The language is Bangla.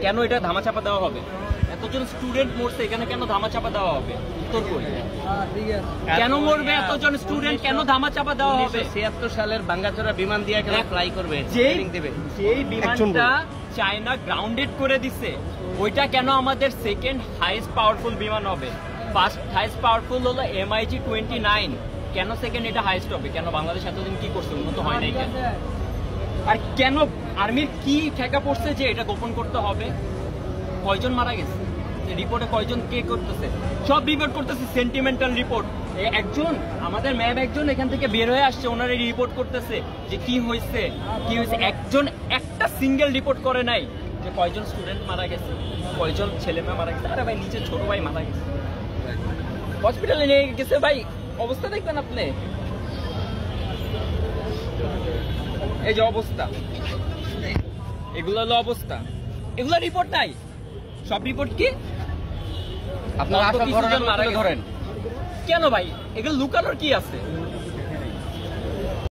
কেন এটা ধামাচাপা দেওয়া হবে? এতজন স্টুডেন্ট মরছে, এখানে কেন ধামাচাপা দেওয়া হবে? উত্তর কই? কেন মরবে এতজন স্টুডেন্ট, কেন ধামাচাপা দেওয়া হবে? 1976 সালের ভাঙ্গাচোরা বিমান দিয়ে কেন ফ্লাই করবে? যেই বিমানটা চায়না গ্রাউন্ডেড করে দিছে, ওইটা কেন আমাদের সেকেন্ড হাইয়েস্ট পাওয়ারফুল বিমান হবে? ফার্স্ট হাইয়েস্ট পাওয়ারফুল হলো MiG-29, কেন সেকেন্ড এটা হাইয়েস্ট হবে? কেন বাংলাদেশ এতদিন কি করছে, উন্নত হয় নাই কেন? আর কেন আর্মির কি ঠেকা পড়ছে যে এটা গোপন করতে হবে? কয়জন মারা গেছে রিপোর্টে, কয়জন কে করতেছে? সব রিপোর্ট করতেছে সেন্টিমেন্টাল রিপোর্ট। একজন আমাদের ম্যাম একজন এখান থেকে বের হয়ে আসছে, ওনারা রিপোর্ট করতেছে যে কি হয়েছে কি হয়েছে। একজন একটা সিঙ্গেল রিপোর্ট করে নাই যে কয়জন স্টুডেন্ট মারা গেছে, কয়জন ছেলে মেয়ে মারা গেছে। আরে ভাই নিচে ছোট ভাই মারা গেছে, হসপিটালে নিয়ে গেছে ভাই, অবস্থা দেখবেন আপনি। এই যে অবস্থা, এগুলো হলো অবস্থা, এগুলো রিপোর্ট নাই। সব রিপোর্ট কি আপনারা আসল ঘটনা ধরেন কেন ভাই? এগুলো লুকানোর কি আছে?